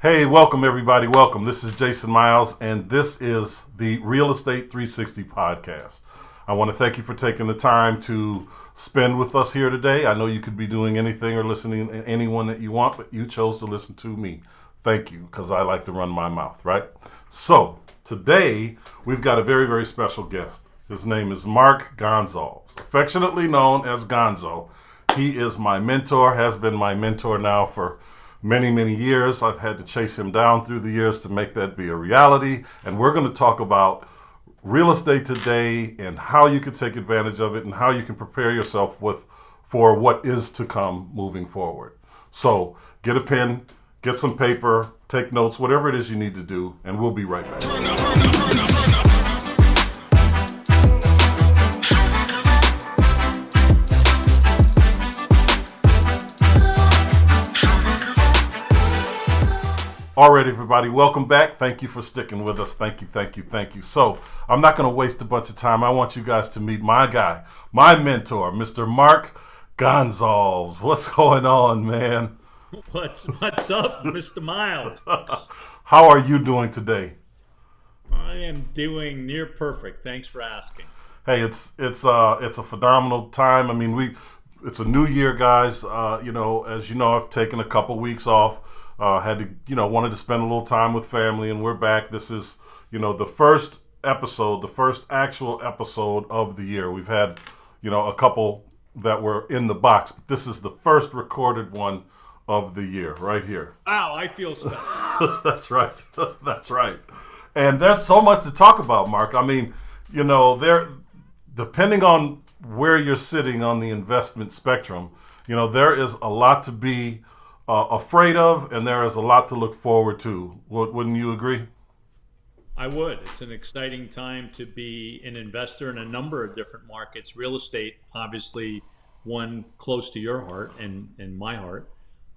Hey, welcome everybody. Welcome. This is Jason Myles, and this is the Real Estate 360 podcast. I want to thank you for taking the time to spend with us here today. I know you could be doing anything or listening to anyone that you want, but you chose to listen to me. Thank you, because I like to run my mouth, right? So, today we've got a very, very special guest. His name is Mark Gonsalves, affectionately known as Gonzo. He is my mentor, has been my mentor now for many, many years. I've had to chase him down through the years to make that be a reality. And we're going to talk about real estate today and how you can take advantage of it and how you can prepare yourself for what is to come moving forward. So get a pen, get some paper, take notes, whatever it is you need to do, and we'll be right back. All right, everybody, welcome back. Thank you for sticking with us. Thank you. So I'm not going to waste a bunch of time. I want you guys to meet my guy, my mentor, Mr. Mark Gonsalves. What's going on, man? What's up, Mr. Myles? How are you doing today? I am doing near perfect. Thanks for asking. Hey, it's a phenomenal time. I mean, it's a new year, guys. As you know, I've taken a couple weeks off. Wanted to spend a little time with family, and we're back. This is, the first episode, the first actual episode of the year. We've had, a couple that were in the box, but this is the first recorded one of the year right here. Wow, I feel special. That's right. That's right. And there's so much to talk about, Mark. I mean, depending on where you're sitting on the investment spectrum, there is a lot to be afraid of, and there is a lot to look forward to. Wouldn't you agree? I would. It's an exciting time to be an investor in a number of different markets. Real estate, obviously, one close to your heart and my heart.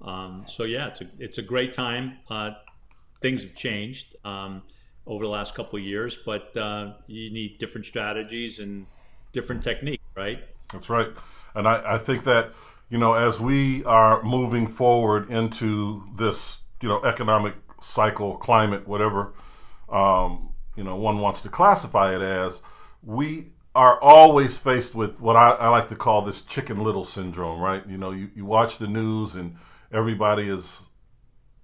It's a great time. Things have changed over the last couple of years, but you need different strategies and different techniques, right? That's right. And I think that as we are moving forward into this, economic cycle, climate, whatever, one wants to classify it as, we are always faced with what I like to call this Chicken Little syndrome, right? You watch the news and everybody is,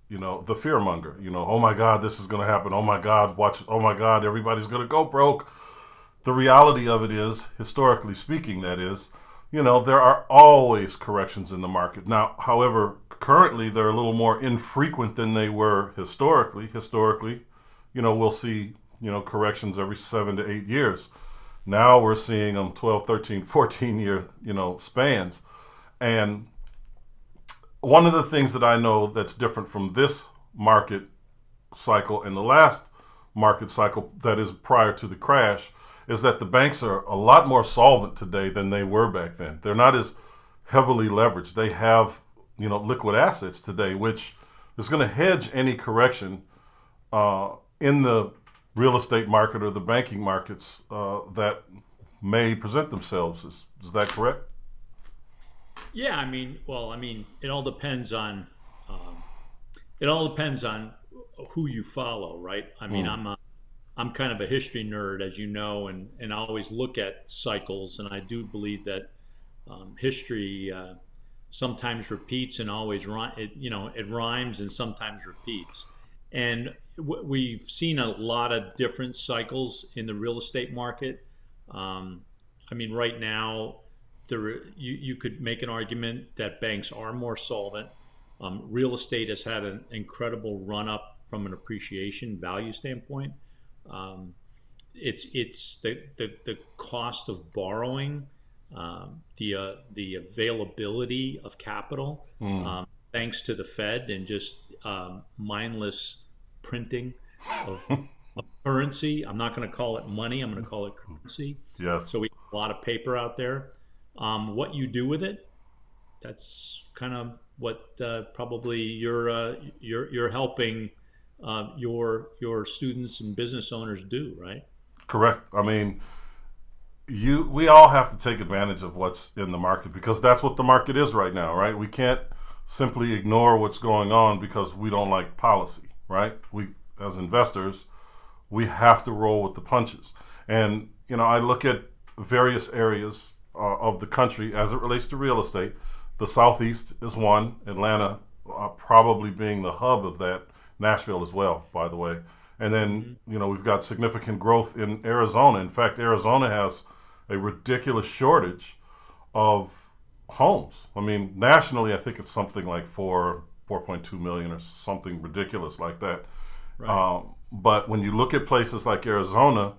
the fear monger, oh my God, this is going to happen. Oh my God, oh my God, everybody's going to go broke. The reality of it is, historically speaking, that is, there are always corrections in the market. Now, however, currently they're a little more infrequent than they were historically. Historically, we'll see, corrections every 7 to 8 years. Now we're seeing them 12, 13, 14-year, spans. And one of the things that I know that's different from this market cycle and the last market cycle that is prior to the crash is that the banks are a lot more solvent today than they were back then. They're not as heavily leveraged. They have, liquid assets today, which is going to hedge any correction in the real estate market or the banking markets that may present themselves. Is that correct? Yeah, it all depends on who you follow, right? I'm kind of a history nerd, as you know, and I always look at cycles, and I do believe that history sometimes repeats and always it rhymes and sometimes repeats. And we've seen a lot of different cycles in the real estate market. Right now, you could make an argument that banks are more solvent. Real estate has had an incredible run up from an appreciation value standpoint. It's the cost of borrowing, the availability of capital, thanks to the Fed and just mindless printing of currency. I'm not going to call it money. I'm going to call it currency. Yes. So we have a lot of paper out there. What you do with it, that's kind of what probably you're helping your students and business owners do, right? Correct. We all have to take advantage of what's in the market because that's what the market is right now, right? We can't simply ignore what's going on because we don't like policy, right? We, as investors, we have to roll with the punches. And, I look at various areas of the country as it relates to real estate. The Southeast is one, Atlanta probably being the hub of that, Nashville as well, by the way. And then, we've got significant growth in Arizona. In fact, Arizona has a ridiculous shortage of homes. I mean, nationally, I think it's something like 4.2 million or something ridiculous like that. Right. But when you look at places like Arizona,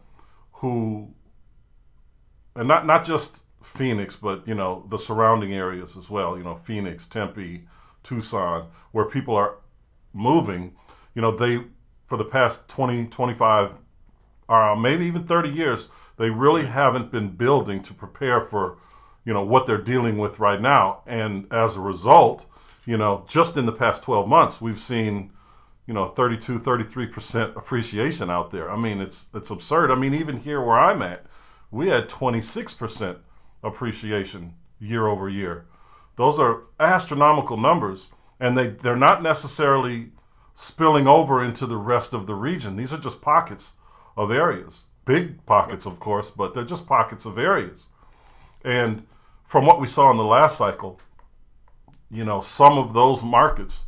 who, and not just Phoenix, but the surrounding areas as well. Phoenix, Tempe, Tucson, where people are moving. They, for the past 20, 25, or maybe even 30 years, they really haven't been building to prepare for what they're dealing with right now. And as a result, just in the past 12 months, we've seen 32, 33% appreciation out there. I mean, it's absurd. I mean, even here where I'm at, we had 26% appreciation year over year. Those are astronomical numbers, and they're not necessarily spilling over into the rest of the region. These are just pockets of areas. Big pockets, of course, but they're just pockets of areas. And from what we saw in the last cycle, some of those markets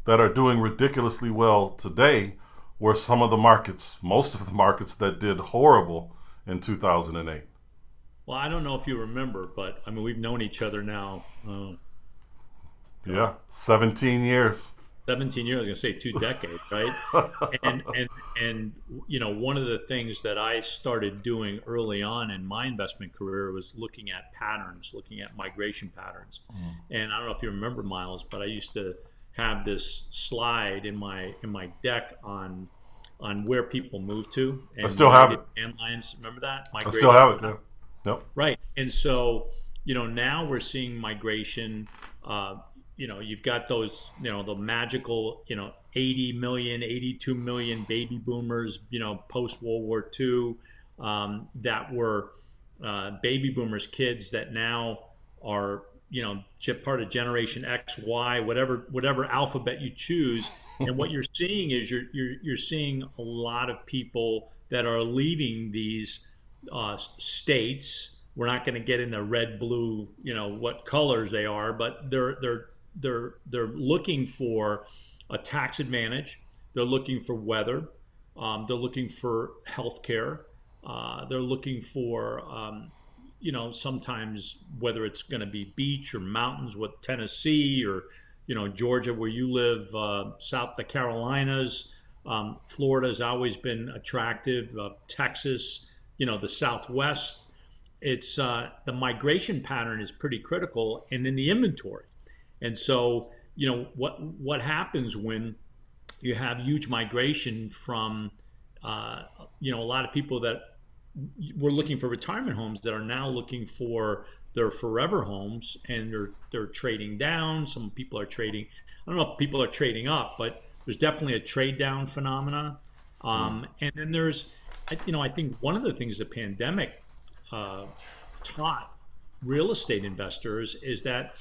that are doing ridiculously well today were some of the markets, most of the markets that did horrible in 2008. Well, I don't know if you remember, but I mean, we've known each other now. Yeah, 17 years. 17 years. I was going to say 2 decades, right? And one of the things that I started doing early on in my investment career was looking at patterns, looking at migration patterns. And I don't know if you remember, Myles, but I used to have this slide in my deck on where people move to, and I still have it. And lines. Remember that I migration? still have it. Yeah. Yep. Right. And so, now we're seeing migration. You've got those, the magical, 80 million, 82 million baby boomers, post World War II, that were baby boomers kids that now are, part of Generation X, Y, whatever alphabet you choose. And what you're seeing is you're seeing a lot of people that are leaving these states. We're not going to get into red, blue, what colors they are, but they're looking for a tax advantage. They're looking for weather. They're looking for healthcare. They're looking for sometimes whether it's going to be beach or mountains with Tennessee or Georgia where you live, South the Carolinas. Florida's always been attractive. Texas, the Southwest. It's the migration pattern is pretty critical, and then the inventory. And so, what happens when you have huge migration from, a lot of people that were looking for retirement homes that are now looking for their forever homes, and they're trading down. Some people are trading. I don't know if people are trading up, but there's definitely a trade down phenomena. And then there's, I think one of the things the pandemic taught real estate investors is that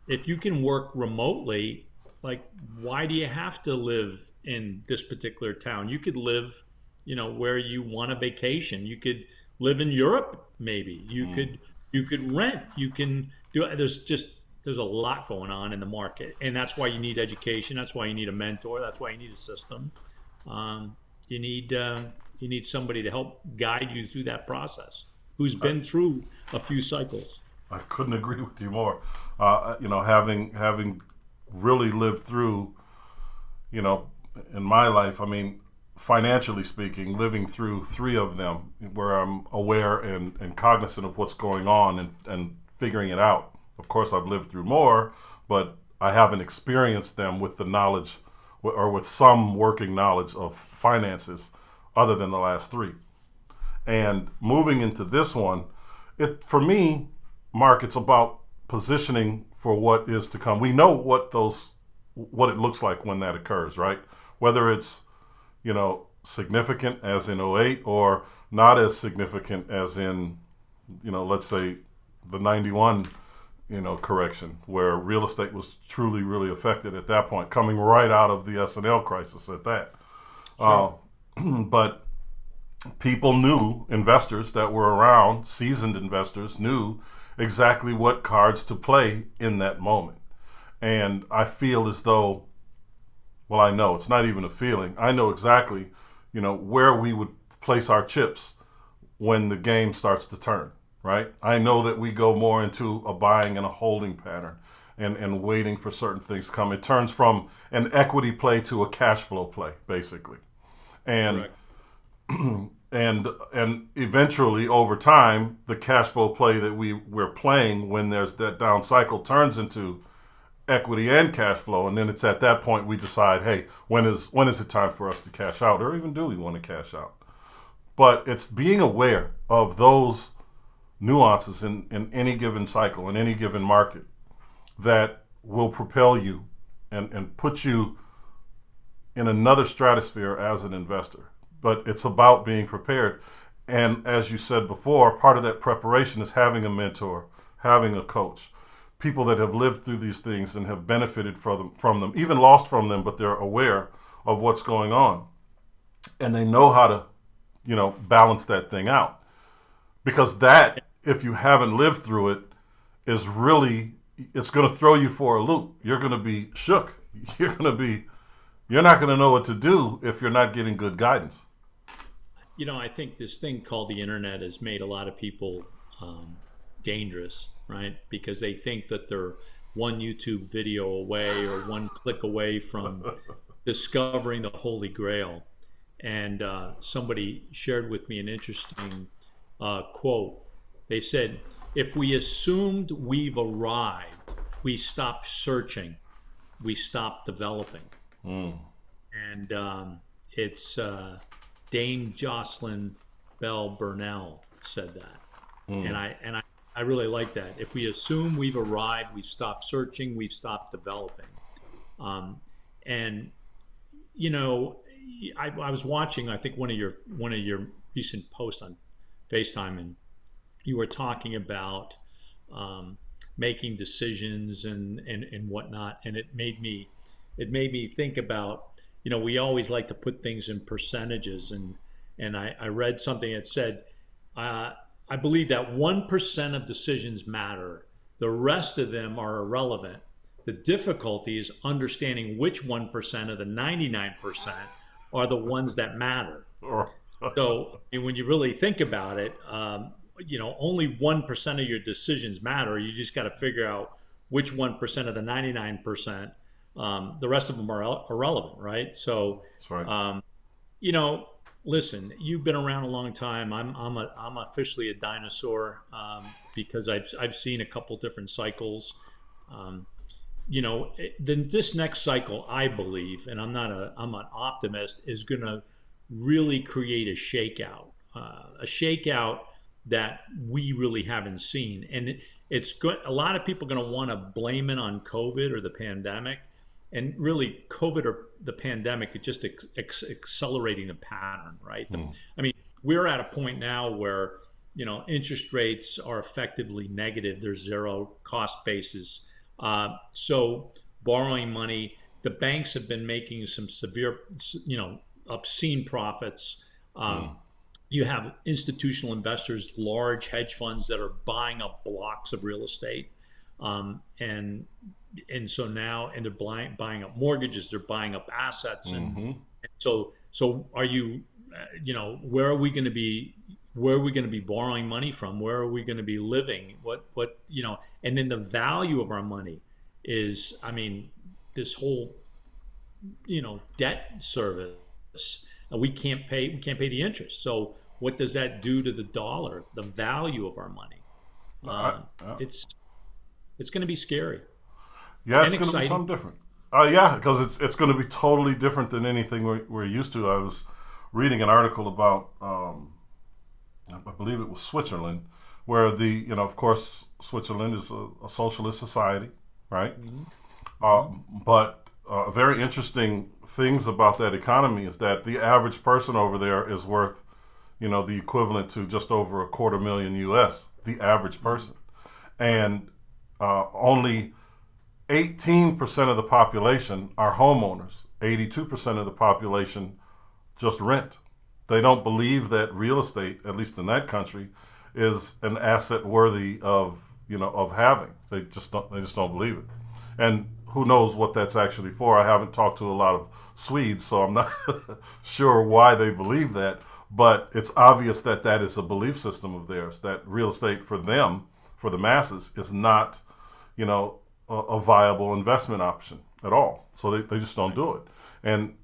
if you can work remotely, like, why do you have to live in this particular town? You could live, where you want a vacation. You could live in Europe, maybe. You could rent. You can do. There's a lot going on in the market, and that's why you need education. That's why you need a mentor. That's why you need a system. You need somebody to help guide you through that process, who's been through a few cycles. I couldn't agree with you more. Having really lived through, in my life, I mean, financially speaking, living through 3 of them where I'm aware and cognizant of what's going on and figuring it out. Of course, I've lived through more, but I haven't experienced them with the knowledge or with some working knowledge of finances other than the last 3. And moving into this one, for me, Mark, it's about positioning for what is to come. We know what it looks like when that occurs, right? Whether it's, significant as in '08 or not as significant as in, let's say the 91, correction where real estate was truly, really affected at that point, coming right out of the S&L crisis at that. Sure. But people knew, investors that were around, seasoned investors knew exactly what cards to play in that moment. And I feel as though, well, I know, it's not even a feeling. I know exactly, where we would place our chips when the game starts to turn, right? I know that we go more into a buying and a holding pattern and waiting for certain things to come. It turns from an equity play to a cash flow play, basically. And Correct. and eventually over time, the cash flow play that we're playing when there's that down cycle turns into equity and cash flow, and then it's at that point we decide, hey, when is it time for us to cash out, or even do we want to cash out? But it's being aware of those nuances in any given cycle, in any given market, that will propel you and put you in another stratosphere as an investor. But it's about being prepared. And as you said before, part of that preparation is having a mentor, having a coach, people that have lived through these things and have benefited from them, even lost from them, but they're aware of what's going on. And they know how to, balance that thing out. Because that, if you haven't lived through it, is really, it's going to throw you for a loop. You're going to be shook. You're not going to know what to do if you're not getting good guidance. I think this thing called the internet has made a lot of people dangerous, right? Because they think that they're one YouTube video away or one click away from discovering the Holy Grail. And somebody shared with me an interesting quote. They said, if we assumed we've arrived, we stopped searching, we stopped developing. And it's Dame Jocelyn Bell Burnell said that. And I really like that. If we assume we've arrived, we've stopped searching, we've stopped developing. And I was watching, I think one of your recent posts on FaceTime, and you were talking about making decisions and whatnot, and it made me think about, we always like to put things in percentages, and I read something that said, I believe that 1% of decisions matter. The rest of them are irrelevant. The difficulty is understanding which 1% of the 99% are the ones that matter. So when you really think about it, only 1% of your decisions matter. You just got to figure out which 1% of the 99%. The rest of them are irrelevant, right? So, That's right. Listen, you've been around a long time. I'm officially a dinosaur because I've seen a couple different cycles. Then this next cycle, I believe, and I'm an optimist, is going to really create a shakeout that we really haven't seen, and it's good. A lot of people are going to want to blame it on COVID or the pandemic. And really, COVID or the pandemic is just accelerating the pattern, right? I mean, we're at a point now where, interest rates are effectively negative. There's zero cost basis. So borrowing money, the banks have been making some severe, obscene profits. You have institutional investors, large hedge funds that are buying up blocks of real estate. And so now, and they're buying up mortgages, they're buying up assets, and so are you? Where are we going to be? Where are we going to be borrowing money from? Where are we going to be living? What? And then the value of our money is, this whole, debt service. We can't pay the interest. So what does that do to the dollar? The value of our money? It's going to be scary. Yeah, it's going to be something different. Yeah, because it's going to be totally different than anything we're used to. I was reading an article about, I believe it was Switzerland, where of course, Switzerland is a socialist society, right? But very interesting things about that economy is that the average person over there is worth, the equivalent to just over $250,000 US, the average person. And only 18% of the population are homeowners. 82% of the population just rent. They don't believe that real estate, at least in that country, is an asset worthy of of having. They just don't believe it. And who knows what that's actually for? I haven't talked to a lot of Swedes, so I'm not sure why they believe that. But it's obvious that that is a belief system of theirs. That real estate for them, for the masses, is not, a viable investment option at all. So they just don't do it. And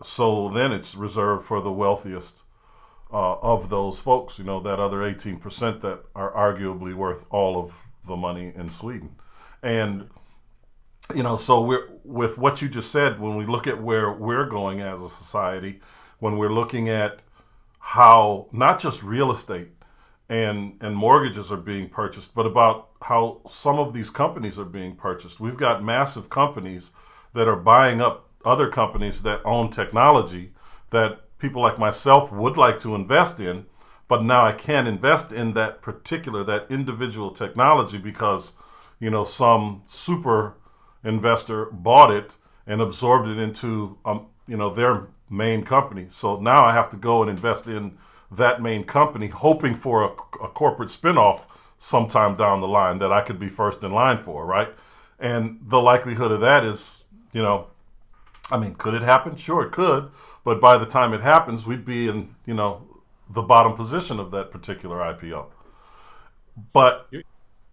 so then it's reserved for the wealthiest of those folks, that other 18% that are arguably worth all of the money in Sweden. And, so we're, with what you just said, when we look at where we're going as a society, when we're looking at how not just real estate and mortgages are being purchased, but about how some of these companies are being purchased. We've got massive companies that are buying up other companies that own technology that people like myself would like to invest in, but now I can't invest in that individual technology because, some super investor bought it and absorbed it into, their main company. So now I have to go and invest in that main company, hoping for a corporate spinoff sometime down the line that I could be first in line for, right? And the likelihood of that is, could it happen? Sure, it could. But by the time it happens, we'd be in, the bottom position of that particular IPO. But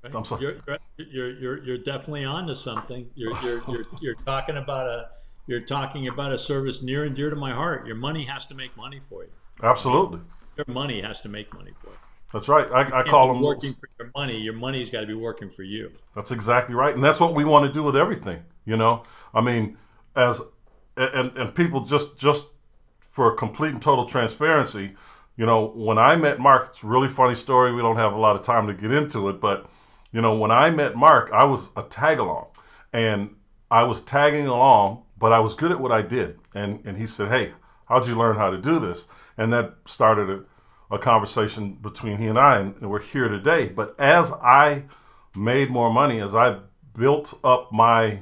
I'm sorry. You're definitely onto something. You're talking about a service near and dear to my heart. Your money has to make money for you. Absolutely. Your money has to make money for you. That's right. I call them working for your money. Your money's got to be working for you. That's exactly right, and that's what we want to do with everything. As and people just for complete and total transparency, when I met Mark, it's a really funny story. We don't have a lot of time to get into it, but when I met Mark, I was a tag along, and I was tagging along, but I was good at what I did. And he said, "Hey, how'd you learn how to do this?" And that started a conversation between he and I, and we're here today. But as I made more money, as I built up my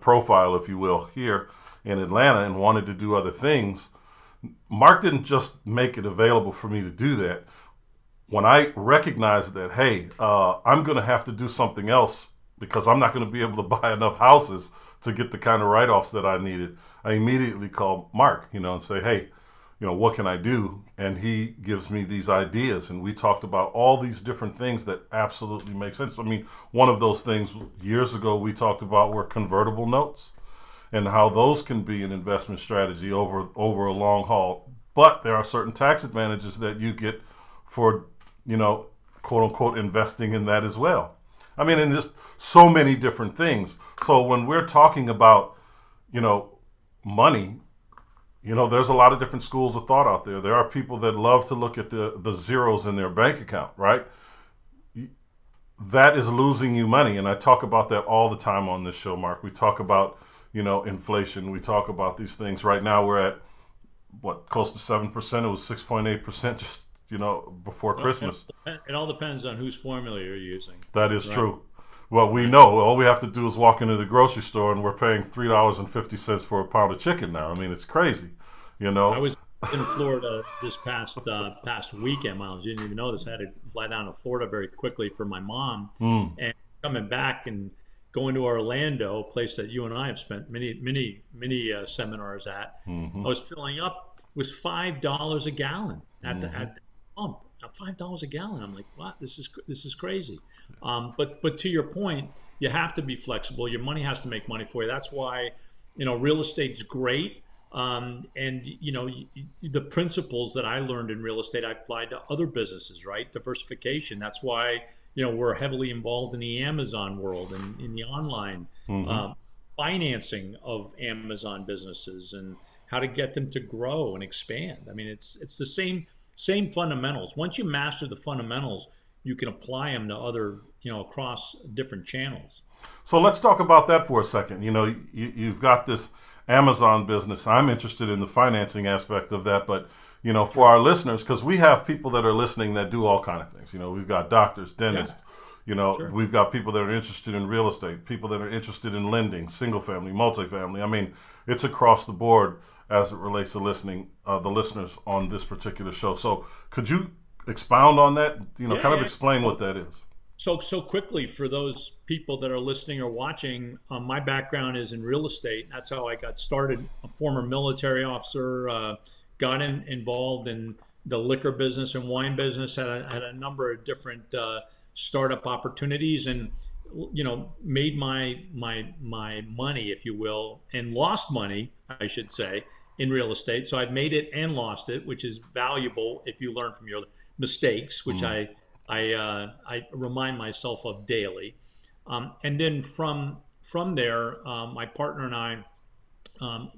profile, if you will, here in Atlanta and wanted to do other things, Mark didn't just make it available for me to do that. When I recognized that, hey, I'm going to have to do something else because I'm not going to be able to buy enough houses to get the kind of write-offs that I needed, I immediately called Mark, and say, hey, what can I do? And he gives me these ideas, and we talked about all these different things that absolutely make sense. One of those things years ago we talked about were convertible notes and how those can be an investment strategy over a long haul. But there are certain tax advantages that you get for, quote unquote, investing in that as well. And just so many different things. So when we're talking about, money, there's a lot of different schools of thought out there. There are people that love to look at the zeros in their bank account, right? That is losing you money. And I talk about that all the time on this show, Mark. We talk about, inflation. We talk about these things. Right now we're at, close to 7%. It was 6.8% just, before Christmas. It all depends on whose formula you're using. That is true. Well, we know all we have to do is walk into the grocery store and we're paying $3.50 for a pound of chicken now. It's crazy, I was in Florida this past weekend, Myles. You didn't even know this. I had to fly down to Florida very quickly for my mom, and coming back and going to Orlando, a place that you and I have spent many seminars at. I was filling up. It was $5 a gallon at the pump. $5 a gallon. I'm like, wow, this is crazy. But to your point, you have to be flexible. Your money has to make money for you. That's why, real estate's great. And the principles that I learned in real estate, I applied to other businesses, right? Diversification. That's why, we're heavily involved in the Amazon world and in the online financing of Amazon businesses and how to get them to grow and expand. It's the same fundamentals. Once you master the fundamentals, you can apply them to other, across different channels. So let's talk about that for a second. You've got this Amazon business. I'm interested in the financing aspect of that, but for our listeners, because we have people that are listening that do all kind of things. We've got doctors, dentists, Sure. We've got people that are interested in real estate, people that are interested in lending, single family, multifamily. I mean, it's across the board as it relates to the listeners on this particular show. So could you expound on that? Yeah, Kind of yeah. explain So, what that is. so quickly for those people that are listening or watching, my background is in real estate. That's how I got started. A former military officer, got involved in the liquor business and wine business. Had a number of different startup opportunities, and made my money, if you will, and lost money, I should say, in real estate. So I've made it and lost it, which is valuable if you learn from your mistakes, which Mm. I remind myself of daily. And then from there, my partner and I,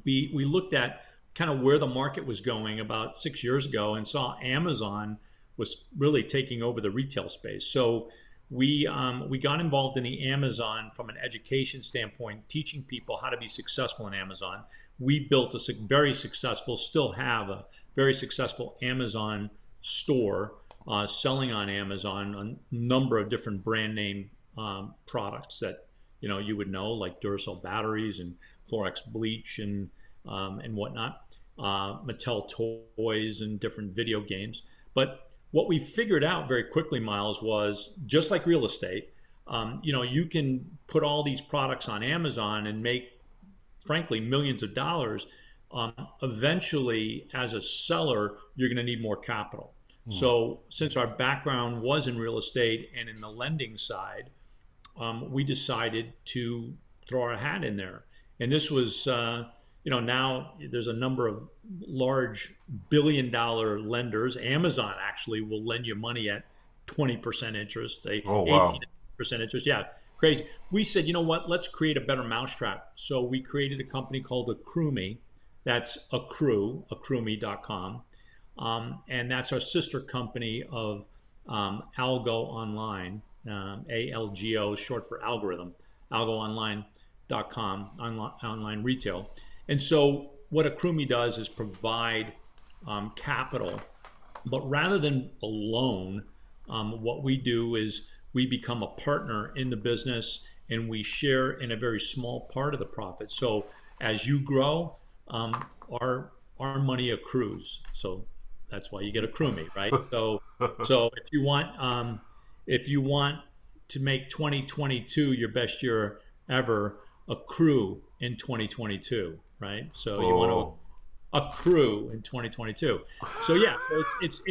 we looked at kind of where the market was going about 6 years ago, and saw Amazon was really taking over the retail space. So we got involved in the Amazon from an education standpoint, teaching people how to be successful in Amazon. We built a very successful, still have a very successful Amazon store, selling on Amazon a number of different brand name products that you would know, like Duracell batteries and Clorox bleach and whatnot, Mattel toys and different video games. But what we figured out very quickly, Myles, was just like real estate. You can put all these products on Amazon and make, frankly, millions of dollars. Eventually, as a seller, you're going to need more capital. Mm. So, since our background was in real estate and in the lending side, we decided to throw our hat in there. And this was, now there's a number of large billion-dollar lenders. Amazon actually will lend you money at 20% interest, they Oh, 18% wow. interest. Yeah, crazy. We said, you know what? Let's create a better mousetrap. So we created a company called Accrume. That's accrume.com. And that's our sister company of Algo Online, ALGO, short for algorithm, algoonline.com, online retail. And so what Accrume does is provide capital, but rather than a loan, what we do is we become a partner in the business, and we share in a very small part of the profit. So as you grow, our money accrues. So that's why you get Accrume, right? So if you want to make 2022 your best year ever, accrue in 2022, right? So you want Oh. to accrue in 2022. So yeah,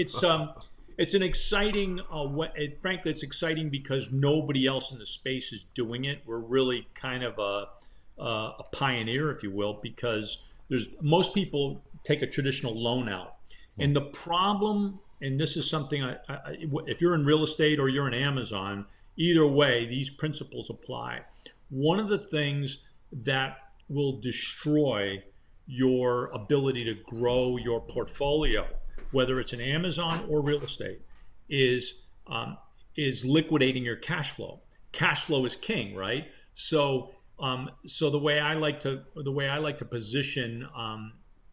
so it's an exciting. Frankly, it's exciting because nobody else in the space is doing it. We're really kind of a pioneer, if you will, because there's most people take a traditional loan out, and the problem, and this is something if you're in real estate or you're in Amazon, either way, these principles apply. One of the things that will destroy your ability to grow your portfolio, whether it's in Amazon or real estate, is is liquidating your cash flow. Cash flow is king, right? So the way I like to position,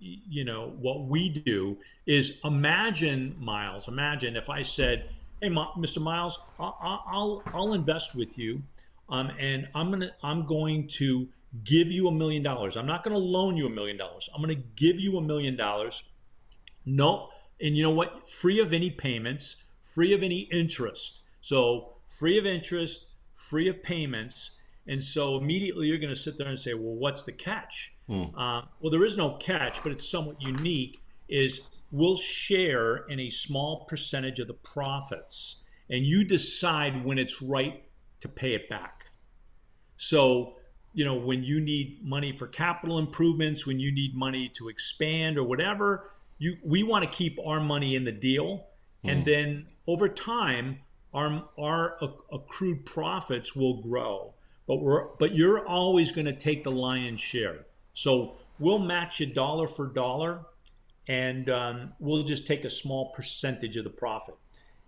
what we do is, imagine, Myles. Imagine if I said, "Hey, Mr. Myles, I'll invest with you, and I'm going to give you $1 million. I'm not going to loan you $1 million. I'm going to give you $1 million. No, and you know what? Free of any payments, free of any interest. So free of interest, free of payments." And so immediately you're going to sit there and say, "Well, what's the catch?" Mm. Well, there is no catch, but it's somewhat unique. Is we'll share in a small percentage of the profits, and you decide when it's right to pay it back. So, when you need money for capital improvements, when you need money to expand or whatever, we want to keep our money in the deal, and Mm. then over time, our accrued profits will grow. But you're always going to take the lion's share. So we'll match you dollar for dollar, and we'll just take a small percentage of the profit.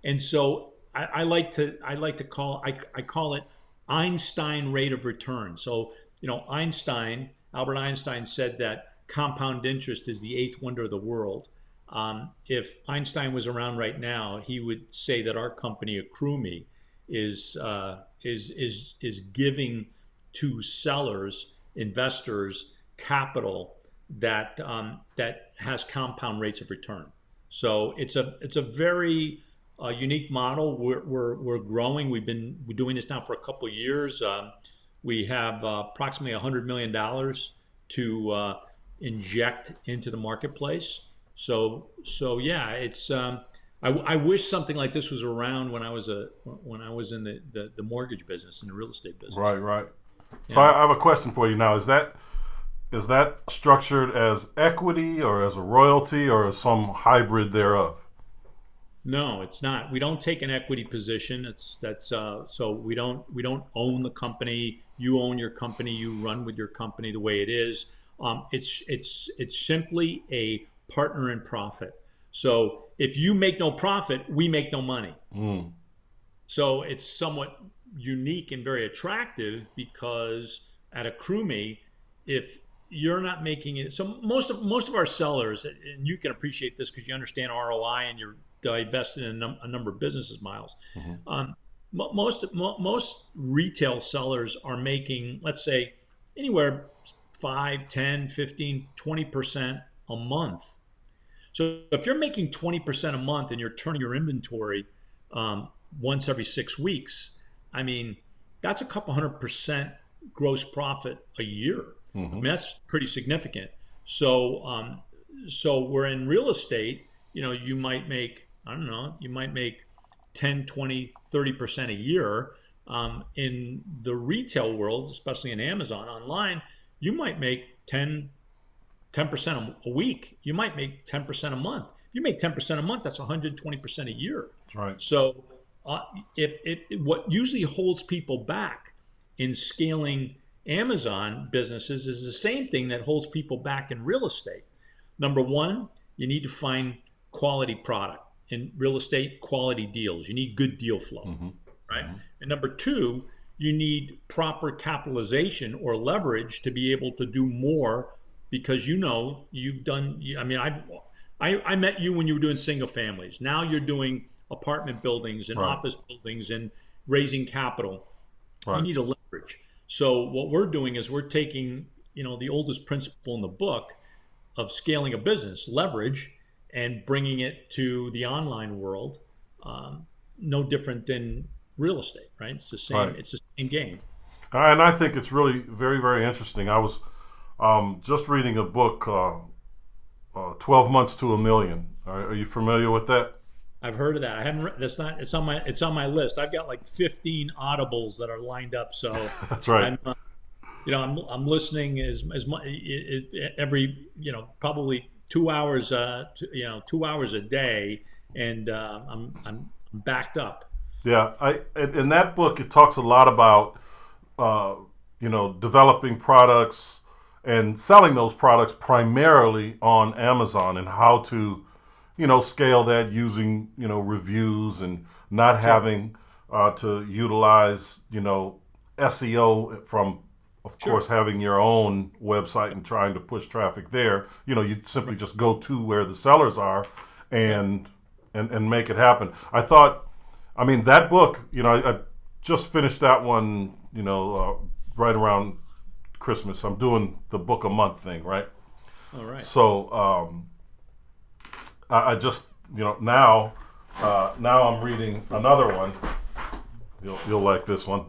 And so I like to call it Einstein rate of return. So Albert Einstein said that compound interest is the eighth wonder of the world. If Einstein was around right now, he would say that our company, Accrume, is giving to sellers, investors, capital that has compound rates of return. So it's a very unique model. We're growing. We're doing this now for a couple of years. We have approximately $100 million to inject into the marketplace. So yeah, it's. I wish something like this was around when I was in the mortgage business, in the real estate business. Right. So I have a question for you now. Is that structured as equity or as a royalty or as some hybrid thereof? No, it's not. We don't take an equity position. So we don't own the company. You own your company. You run with your company the way it is. It's simply a partner in profit. So if you make no profit, we make no money. So it's somewhat unique and very attractive because at a crewmate, if you're not making it, so most of our sellers, and you can appreciate this because you understand ROI and you're divested in a number of businesses, Myles. Most retail sellers are making, let's say, anywhere 5, 10, 15, 20% a month. So if you're making 20% a month and you're turning your inventory once every 6 weeks, I mean, that's a couple 100% gross profit a year. I mean, that's pretty significant. So we're in real estate, you might make, I don't know, you might make 10, 20, 30% a year. In the retail world, especially in Amazon online, you might make 10% a week. You might make 10% a month. If you make 10% a month, that's 120% a year. That's right. So what usually holds people back in scaling Amazon businesses is the same thing that holds people back in real estate. Number one, you need to find quality product. In real estate, quality deals. You need good deal flow, right? And number two, you need proper capitalization or leverage to be able to do more because you've done. I mean, I met you when you were doing single families. Now you're doing apartment buildings and office buildings and raising capital. You need a leverage. So what we're doing is we're taking, the oldest principle in the book of scaling a business, leverage, and bringing it to the online world. No different than real estate, right? It's the same. Right. It's the same game. And I think it's really very, very interesting. I was just reading a book, 12 Months to a Million. Are you familiar with that? I've heard of that. I haven't read. That's not. It's on my list. I've got like 15 audibles that are lined up. So that's right. I'm listening as much every probably 2 hours 2 hours a day, and I'm backed up. Yeah, in that book it talks a lot about developing products and selling those products primarily on Amazon and how to scale that using reviews and not having to utilize SEO from of course having your own website and trying to push traffic there. You simply just go to where the sellers are and make it happen. I mean that book, I just finished that one, right around Christmas. I'm doing the book a month thing, right? All right. So I just now I'm reading another one. You'll like this one.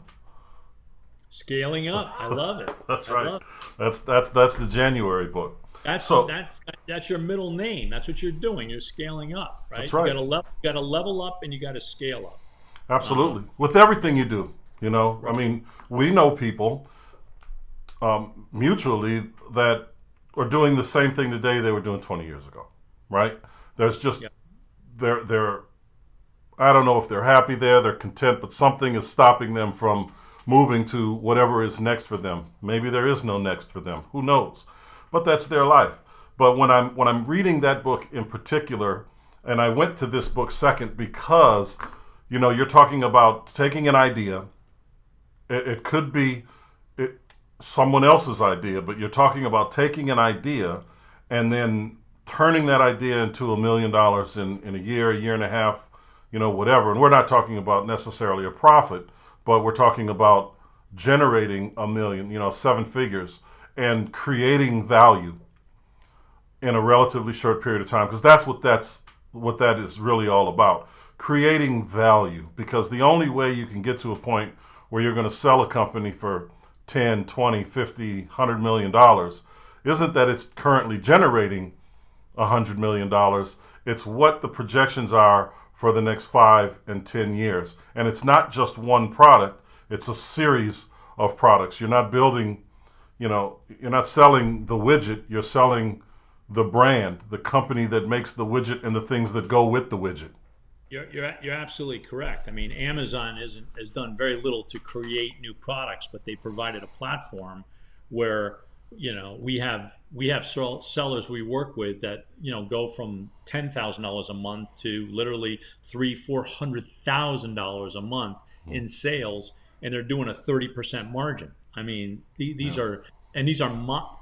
Scaling up. I love it. That's right. That's the January book. That's your middle name. That's what you're doing. You're scaling up, right? That's right. You got to level up and you got to scale up. Absolutely. With everything you do, right. I mean, we know people mutually that are doing the same thing today they were doing 20 years ago, right? There's just they're I don't know if they're happy there, they're content, but something is stopping them from moving to whatever is next for them. Maybe there is no next for them. Who knows? But that's their life. But when I'm reading that book in particular, and I went to this book second because you're talking about taking an idea. It could be someone else's idea, but you're talking about taking an idea and then turning that idea into $1 million in a year and a half, whatever. And we're not talking about necessarily a profit, but we're talking about generating a million, 7 figures, and creating value in a relatively short period of time, because what that is really all about. Creating value, because the only way you can get to a point where you're going to sell a company for 10, 20, 50, $100 million isn't that it's currently generating $100 million. It's what the projections are for the next 5 and 10 years. And it's not just one product, it's a series of products. You're not building, you're not selling the widget, you're selling the brand, the company that makes the widget and the things that go with the widget. You're absolutely correct. I mean, Amazon has done very little to create new products, but they provided a platform where we have sellers we work with that go from $10,000 a month to literally $300,000-400,000 a month in sales, and they're doing a 30% margin. I mean, these are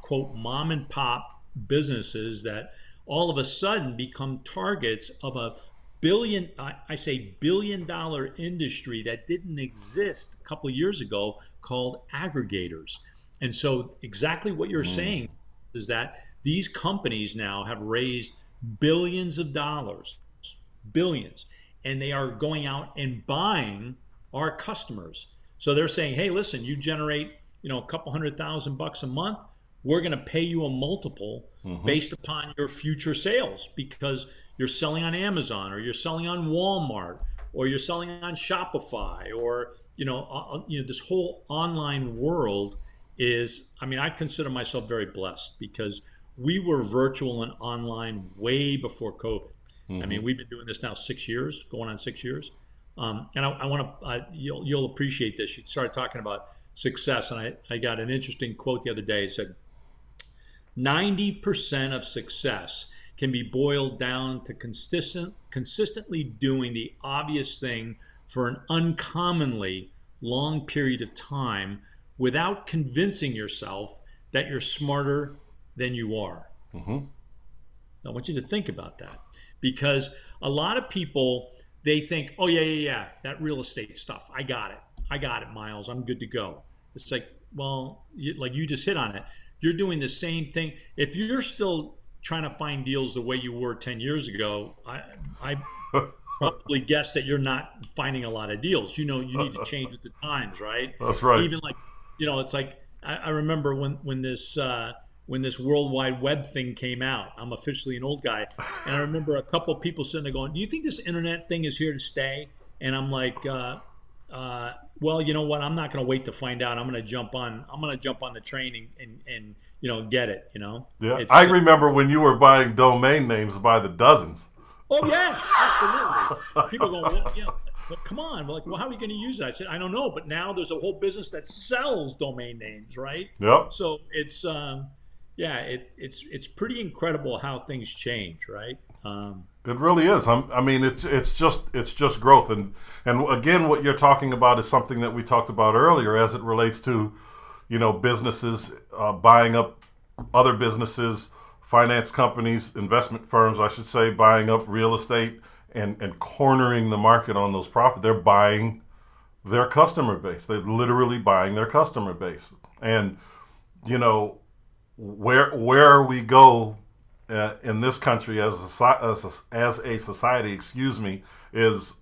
quote mom and pop businesses that all of a sudden become targets of a billion-dollar industry that didn't exist a couple of years ago, called aggregators. And so exactly what you're saying is that these companies now have raised billions of dollars, billions, and they are going out and buying our customers. So they're saying, hey, listen, you generate a couple $100,000 a month, we're going to pay you a multiple based upon your future sales, because you're selling on Amazon, or you're selling on Walmart, or you're selling on Shopify, or this whole online world is. I mean, I consider myself very blessed, because we were virtual and online way before COVID. I mean, we've been doing this now 6 years, going on 6 years, and I want to. You'll appreciate this. You started talking about success, and I got an interesting quote the other day. It said, 90% of success can be boiled down to consistently doing the obvious thing for an uncommonly long period of time without convincing yourself that you're smarter than you are. I want you to think about that, because a lot of people, they think, oh yeah, that real estate stuff, I got it, Myles, I'm good to go. It's like, well, like you just hit on it. You're doing the same thing. If you're still trying to find deals the way you were 10 years ago, I probably guess that you're not finding a lot of deals. You need to change with the times, right? That's right. Even like, it's like, I remember when this World Wide Web thing came out. I'm officially an old guy, and I remember a couple of people sitting there going, "Do you think this internet thing is here to stay?" And I'm like, well, you know what? I'm not going to wait to find out. I'm going to jump on the train and get it. Yeah, I remember when you were buying domain names by the dozens. Oh yeah, absolutely. People go, well, but come on. We're like, well, how are we going to use it? I said, I don't know, but now there's a whole business that sells domain names, right? Yep. So it's it's pretty incredible how things change, right? It really is. I mean, it's just growth, and again, what you're talking about is something that we talked about earlier, as it relates to, businesses buying up other businesses, finance companies, investment firms, I should say, buying up real estate and cornering the market on those profits. They're buying their customer base. They're literally buying their customer base, and where we go in this country as a society, is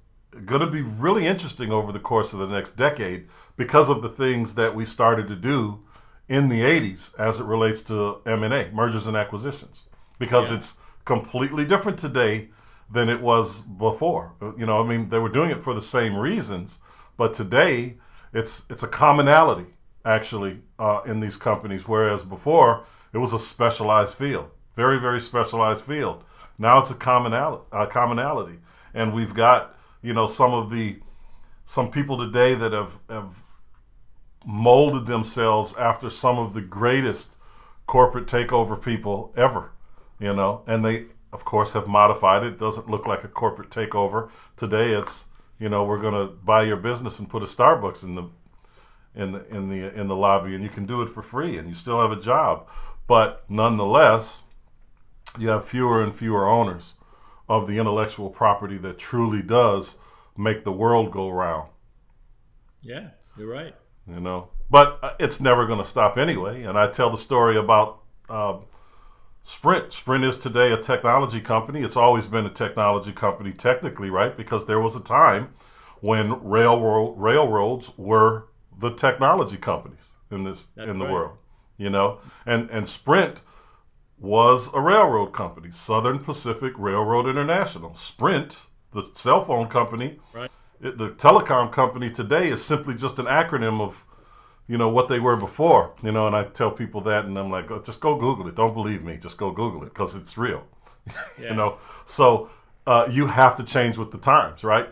going to be really interesting over the course of the next decade, because of the things that we started to do in the 80s as it relates to M&A, mergers and acquisitions, because it's completely different today than it was before. I mean, they were doing it for the same reasons, but today it's a commonality actually in these companies, whereas before it was a specialized field. Very, very specialized field. Now it's a commonality, and we've got some people today that have molded themselves after some of the greatest corporate takeover people ever, and they of course have modified it. It doesn't look like a corporate takeover today. It's we're going to buy your business and put a Starbucks in the lobby, and you can do it for free, and you still have a job, but nonetheless, you have fewer and fewer owners of the intellectual property that truly does make the world go round. Yeah, you're right. You know, but it's never going to stop anyway. And I tell the story about Sprint. Sprint is today a technology company. It's always been a technology company technically, right? Because there was a time when railroads were the technology companies in this That's in the right. world. You know, and Sprint was a railroad company, Southern Pacific Railroad International. Sprint, the cell phone company, Right. the telecom company today is simply just an acronym of, you know, what they were before. You know, and I tell people that, and I'm like, oh, just go Google it. Don't believe me, just go Google it because it's real. You Yeah. know, so you have to change with the times, right?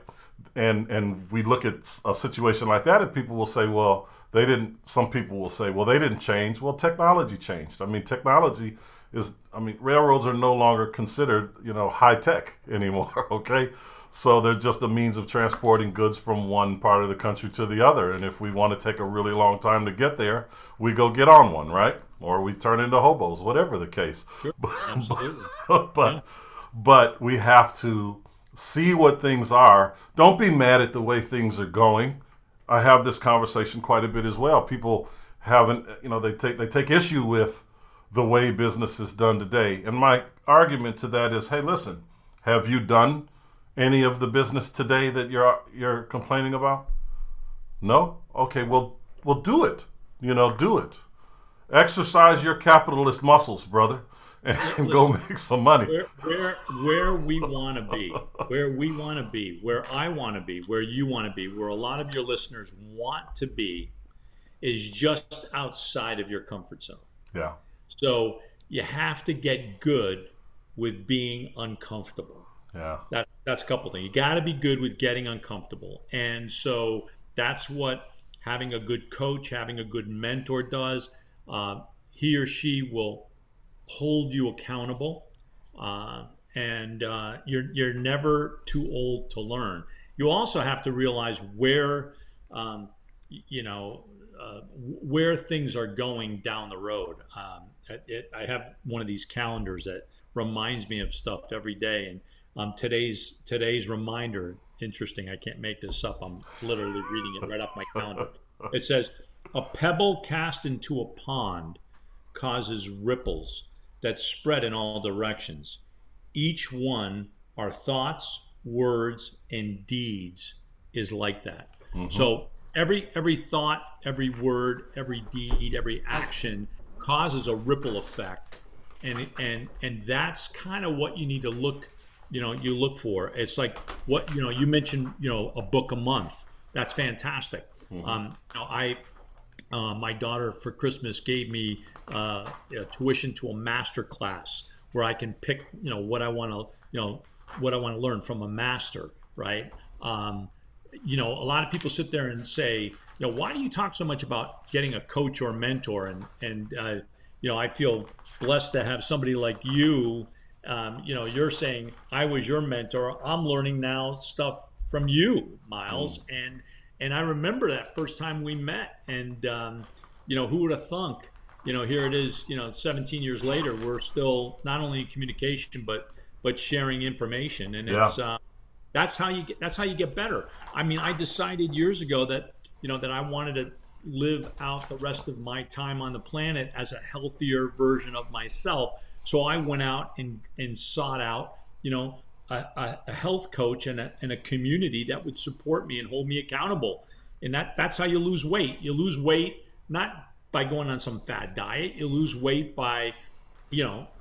And we look at a situation like that, and people will say, well, they didn't. Some people will say, well, they didn't change. Well, technology changed. I mean, technology is. I mean, railroads are no longer considered, you know, high tech anymore. Okay, so they're just a means of transporting goods from one part of the country to the other. And if we want to take a really long time to get there, we go get on one, right? Or we turn into hobos, whatever the case. Sure. Absolutely. Yeah. but but we have to see what things are. Don't be mad at the way things are going. I have this conversation quite a bit as well. People haven't, you know, they take issue with the way business is done today. And my argument to that is, hey, listen, have you done any of the business today that you're complaining about? No? Okay, well do it. You know, do it. Exercise your capitalist muscles, brother, and go Listen, make some money. where we want to be, where we want to be, where I want to be, where you want to be, where a lot of your listeners want to be, is just outside of your comfort zone. Yeah. So you have to get good with being uncomfortable. Yeah. That's a couple things. You got to be good with getting uncomfortable, and so that's what having a good coach, having a good mentor does. He or she will hold you accountable, and you're never too old to learn. You also have to realize where, you know, where things are going down the road. I have one of these calendars that reminds me of stuff every day, and today's reminder. Interesting. I can't make this up. I'm literally reading it right off my calendar. It says, "A pebble cast into a pond causes ripples that spread in all directions. Each one, our thoughts, words, and deeds, is like that." Mm-hmm. So every thought, every word, every deed, every action causes a ripple effect, and that's kind of what you need to look. You look for. It's like what you mentioned. A book a month. That's fantastic. Mm-hmm. My daughter for Christmas gave me tuition to a master class where I can pick, what I want to learn from a master, right? A lot of people sit there and say, why do you talk so much about getting a coach or a mentor? And I feel blessed to have somebody like you. You're saying I was your mentor. I'm learning now stuff from you, Myles, and I remember that first time we met, and who would have thunk? Here it is. 17 years later, we're still not only in communication, but sharing information, and Yeah. it's that's how you get better. I mean, I decided years ago that that I wanted to live out the rest of my time on the planet as a healthier version of myself. So I went out and sought out, a health coach and a community that would support me and hold me accountable. And that's how you lose weight. You lose weight not by going on some fad diet. You lose weight by,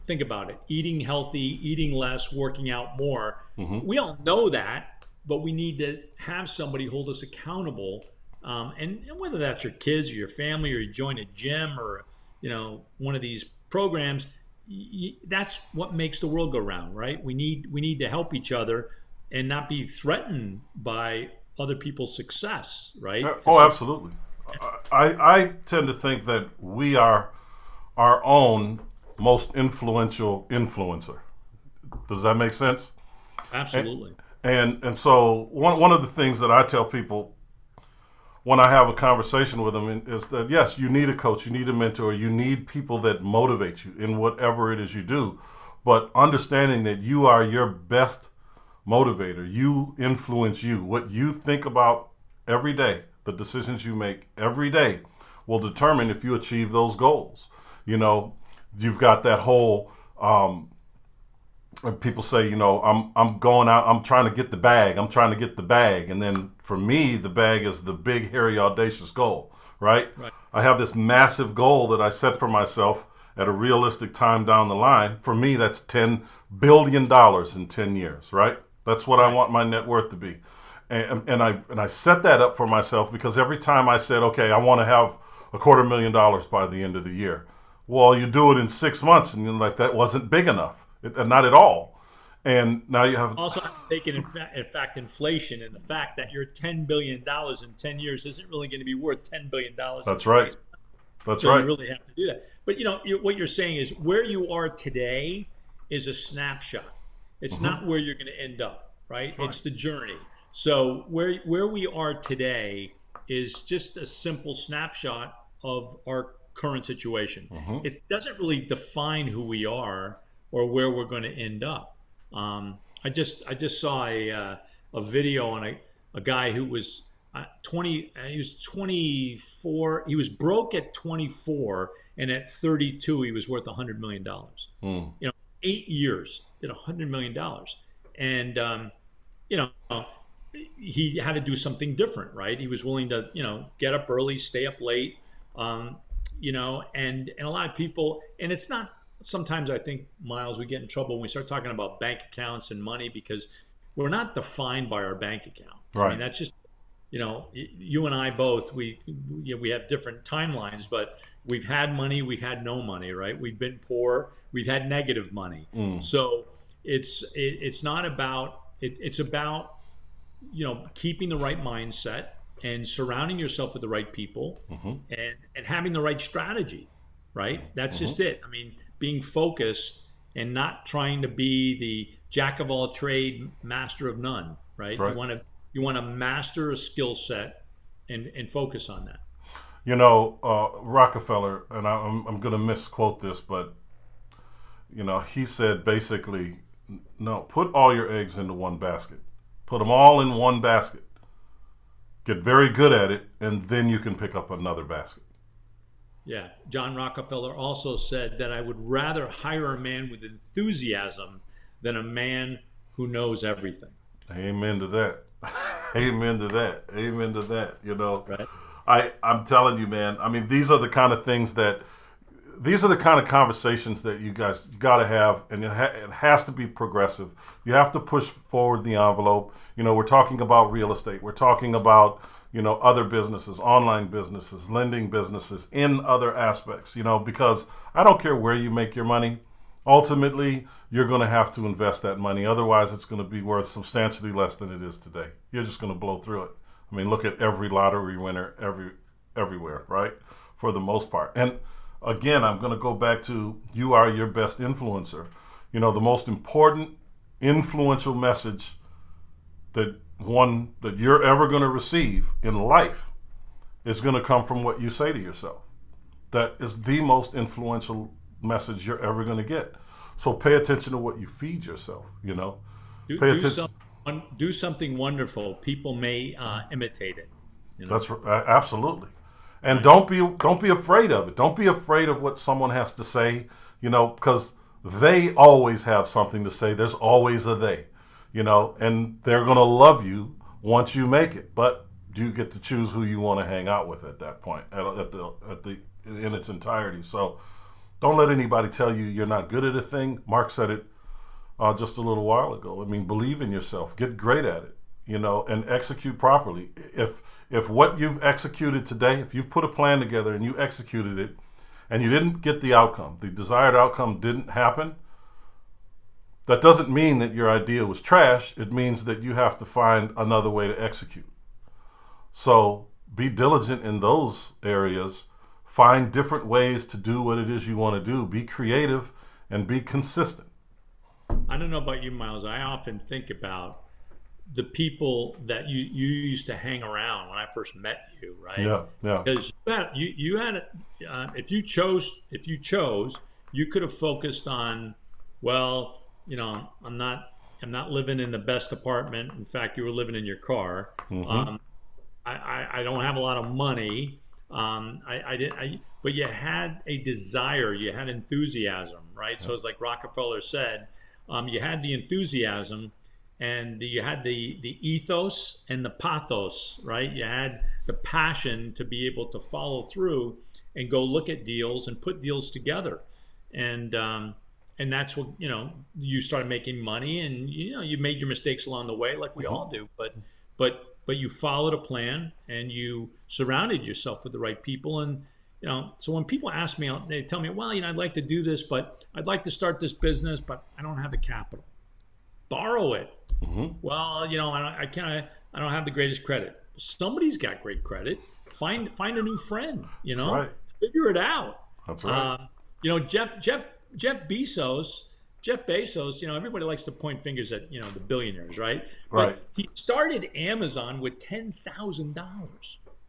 think about it, eating healthy, eating less, working out more. Mm-hmm. We all know that, but we need to have somebody hold us accountable. And whether that's your kids or your family, or you join a gym or, one of these programs, that's what makes the world go round, right? We need to help each other and not be threatened by other people's success, right? Oh, absolutely. I tend to think that we are our own most influential influencer. Does that make sense? Absolutely. And so one of the things that I tell people when I have a conversation with them is that, yes, you need a coach, you need a mentor, you need people that motivate you in whatever it is you do. but understanding that you are your best motivator. You influence you. What you think about every day, the decisions you make every day will determine if you achieve those goals. You know, you've got that whole people say, I'm going out, I'm trying to get the bag, I'm trying to get the bag. And then for me, the bag is the big, hairy, audacious goal, right? Right. I have this massive goal that I set for myself at a realistic time down the line. For me, that's $10 billion in 10 years, right? That's what I want my net worth to be. And I set that up for myself because every time I said, okay, I want to have $250,000 by the end of the year. Well, you do it in 6 months and you're like, that wasn't big enough. Not at all. And now you have Also, I'm taking in fact inflation and the fact that your $10 billion in 10 years isn't really going to be worth $10 billion. That's right. That's so right. You really have to do that. But what you're saying is where you are today is a snapshot. It's not where you're going to end up, right? It's the journey. So where we are today is just a simple snapshot of our current situation. It doesn't really define who we are or where we're going to end up. I just saw a video on a guy who was 20. He was 24. He was broke at 24, and at 32, he was worth $100 million. 8 years did $100 million, and he had to do something different, right? He was willing to get up early, stay up late, and a lot of people, and it's not. Sometimes I think, Myles, we get in trouble when we start talking about bank accounts and money because we're not defined by our bank account. Right. I mean, that's just, you and I both, we have different timelines, but we've had money, we've had no money, right? We've been poor, we've had negative money. So it's not about, it's about, keeping the right mindset and surrounding yourself with the right people and having the right strategy, right? That's just it. I mean, being focused and not trying to be the jack of all trade, master of none, right? You want to master a skill set and focus on that. Rockefeller, and I'm going to misquote this, but he said basically, no, put all your eggs into one basket. Put them all in one basket. Get very good at it, and then you can pick up another basket. Yeah, John Rockefeller also said that I would rather hire a man with enthusiasm than a man who knows everything. Amen to that. Amen to that. Amen to that. Right. I'm telling you, man. I mean, these are the kind of conversations that you guys got to have, and it has to be progressive. You have to push forward the envelope. We're talking about real estate. We're talking about other businesses, online businesses, lending businesses, in other aspects, because I don't care where you make your money. Ultimately, you're going to have to invest that money. Otherwise, it's going to be worth substantially less than it is today. You're just going to blow through it. I mean, look at every lottery winner everywhere, right? For the most part. And again, I'm going to go back to you are your best influencer. The most important influential message that you're ever going to receive in life is going to come from what you say to yourself. That is the most influential message you're ever going to get. So pay attention to what you feed yourself. Pay attention. Do something wonderful. People may imitate it. That's absolutely. And don't be afraid of it. Don't be afraid of what someone has to say. Because they always have something to say. There's always a they. And they're going to love you once you make it. But you get to choose who you want to hang out with at that point, in its entirety. So don't let anybody tell you you're not good at a thing. Mark said it just a little while ago. I mean, believe in yourself. Get great at it, and execute properly. If what you've executed today, if you've put a plan together and you executed it and you didn't get the outcome, the desired outcome didn't happen, that doesn't mean that your idea was trash. It means that you have to find another way to execute. So be diligent in those areas. Find different ways to do what it is you want to do. Be creative and be consistent. I don't know about you, Myles. I often think about the people that you used to hang around when I first met you, right? Yeah. Because you had if you chose, you could have focused on well, I'm not living in the best apartment. In fact, you were living in your car. Mm-hmm. I don't have a lot of money. I didn't. But you had a desire. You had enthusiasm, right? So it's like Rockefeller said, you had the enthusiasm, and you had the ethos and the pathos, right? You had the passion to be able to follow through and go look at deals and put deals together, and that's what you started making money, and you made your mistakes along the way, like we all do, but you followed a plan and you surrounded yourself with the right people. And so when people ask me, they tell me, well, I'd like to do this, but I'd like to start this business, but I don't have the capital. Borrow it. Mm-hmm. Well, I don't have the greatest credit. Somebody's got great credit. Find a new friend. That's right. Figure it out. That's right. Jeff Bezos, everybody likes to point fingers at, the billionaires, right? Right. But he started Amazon with $10,000.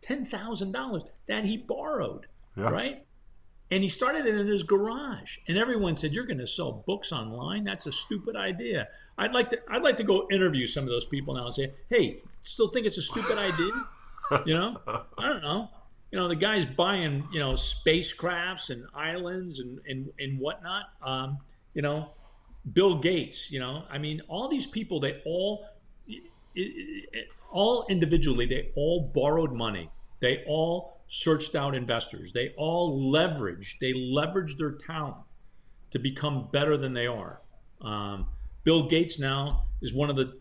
$10,000 that he borrowed, Yeah. right? And he started it in his garage. And everyone said, "You're going to sell books online? That's a stupid idea." I'd like to go interview some of those people now and say, "Hey, still think it's a stupid idea?" I don't know. The guy's buying, spacecrafts and islands and whatnot. Bill Gates, all these people, they all individually, they all borrowed money. They all searched out investors. They all leveraged their talent to become better than they are. Bill Gates now is one of the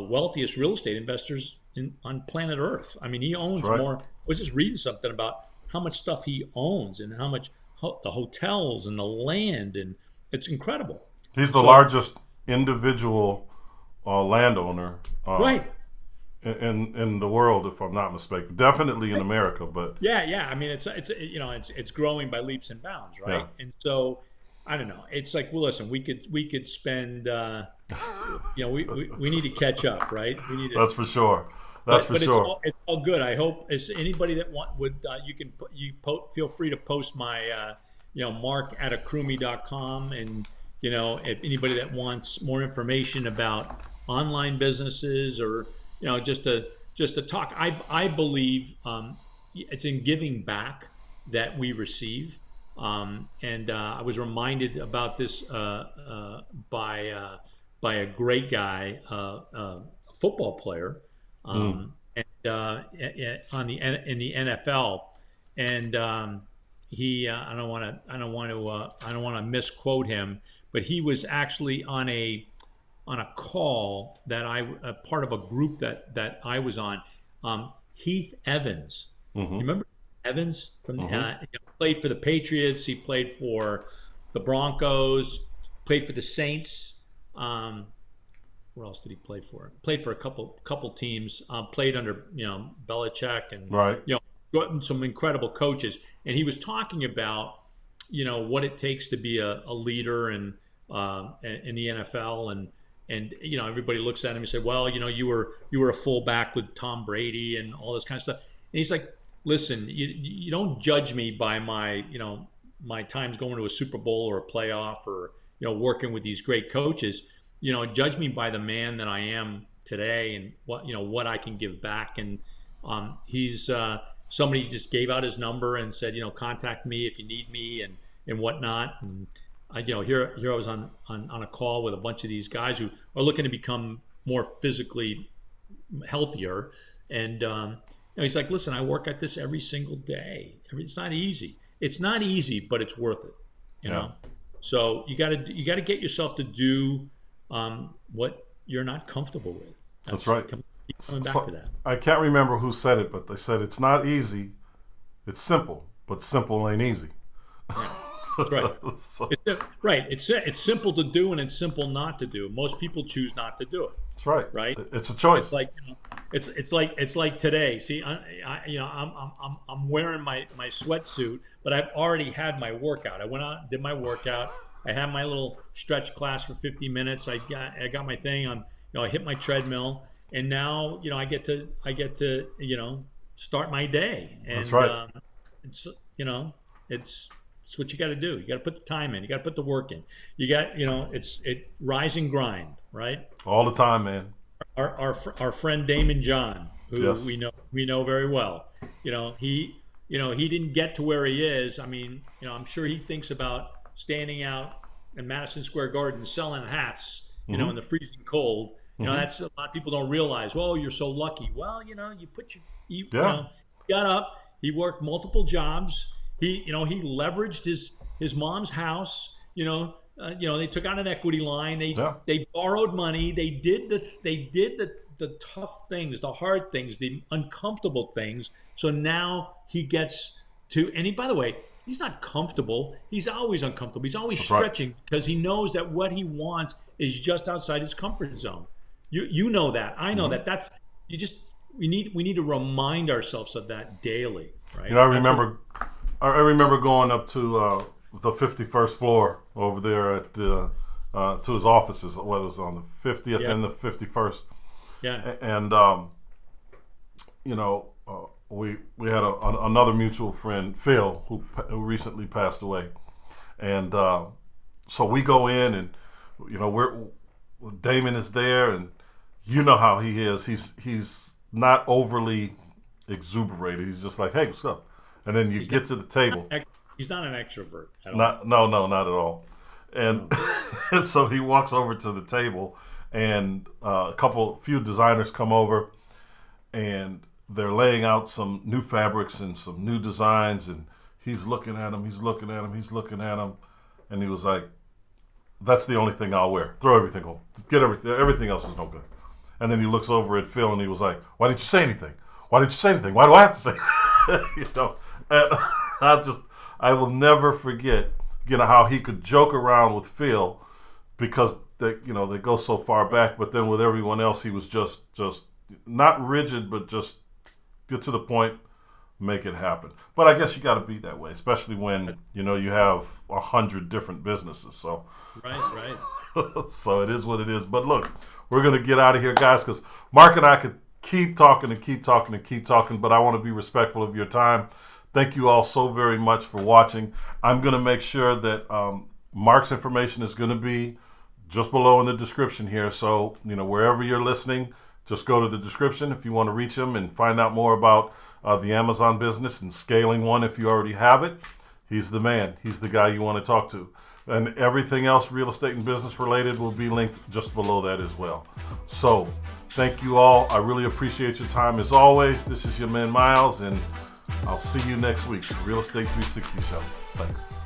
wealthiest real estate investors on planet Earth. He owns more. I was just reading something about how much stuff he owns and how much the hotels and the land, and it's incredible. He's the largest individual landowner, right, in the world, if I'm not mistaken. Definitely in America, but yeah. It's growing by leaps and bounds, right? Yeah. And so I don't know. It's like, well, listen, we could spend. We need to catch up, right? We need to. That's for sure. That's for sure. It's all good. I hope as anybody that would feel free to post my mark@akrumi.com, and if anybody that wants more information about online businesses, or just to talk. I believe it's in giving back that we receive, and I was reminded about this by a great guy, a football player, and in the NFL, and he I don't want to misquote him, but he was actually on a call that part of a group that I was on. Heath Evans, Mm-hmm. you remember Evans from Mm-hmm. Played for the Patriots. He played for the Broncos. Played for the Saints. Where else did he play for? Played for a couple teams. Played under Belichick and Right. Gotten some incredible coaches. And he was talking about what it takes to be a leader in the NFL, and everybody looks at him and say, well, you were a fullback with Tom Brady and all this kind of stuff. And he's like, listen, you don't judge me by my my times going to a Super Bowl or a playoff, or working with these great coaches. Judge me by the man that I am today, and what I can give back. And he's somebody just gave out his number and said, contact me if you need me and whatnot. And here I was on a call with a bunch of these guys who are looking to become more physically healthier. And he's like, listen, I work at this every single day. It's not easy. It's not easy, but it's worth it. You know. So you got to get yourself to do what you're not comfortable with. That's right. Keep coming back to that. I can't remember who said it, but they said it's not easy. It's simple, but simple ain't easy. Yeah. That's right. Right. It's simple to do, and it's simple not to do. Most people choose not to do it. That's right. Right. It's a choice. It's like it's like today. See, I'm wearing my sweatsuit, but I've already had my workout. I went out, did my workout. I had my little stretch class for 50 minutes. I got my thing on. I hit my treadmill, and now I get to start my day. And, that's right. That's what you got to do. You got to put the time in. You got to put the work in. You got, it's rise and grind, right? All the time, man. Our friend Damon John, who Yes. we know very well. He didn't get to where he is. I mean, I'm sure he thinks about standing out in Madison Square Garden selling hats, in the freezing cold. That's a lot of people don't realize. Well, you're so lucky. Well, you put he got up. He worked multiple jobs. He leveraged his mom's house. They took out an equity line. They borrowed money. They did the tough things, the hard things, the uncomfortable things. So now he gets to. And by the way, he's not comfortable. He's always uncomfortable. He's always stretching because he knows that what he wants is just outside his comfort zone. You know that. I know that. That's we need to remind ourselves of that daily, right? I remember going up to the 51st floor over there at to his offices. What was on the 50th and the 51st. Yeah. And we had another mutual friend, Phil, who recently passed away, and so we go in, and Damon is there, and you know how he is. He's not overly exuberated. He's just like, hey, what's up? And then you get to the table. He's not an extrovert at all. No, not at all. And, and so he walks over to the table, and a few designers come over, and they're laying out some new fabrics and some new designs, and he's looking at them, and he was like, that's the only thing I'll wear. Throw everything home. Get everything else is no good. And then he looks over at Phil and he was like, why didn't you say anything? Why didn't you say anything? Why do I have to say and I will never forget, how he could joke around with Phil because they go so far back, but then with everyone else, he was just not rigid, but just get to the point, make it happen. But I guess you got to be that way, especially when, you have 100 different businesses. So, right. So it is what it is. But look, we're going to get out of here, guys, because Mark and I could keep talking, but I want to be respectful of your time. Thank you all so very much for watching. I'm going to make sure that Mark's information is going to be just below in the description here. So, wherever you're listening, just go to the description if you want to reach him and find out more about the Amazon business and scaling one if you already have it. He's the man. He's the guy you want to talk to. And everything else real estate and business related will be linked just below that as well. So thank you all. I really appreciate your time as always. This is your man Myles, and I'll see you next week. Real Estate 360 Show. Thanks.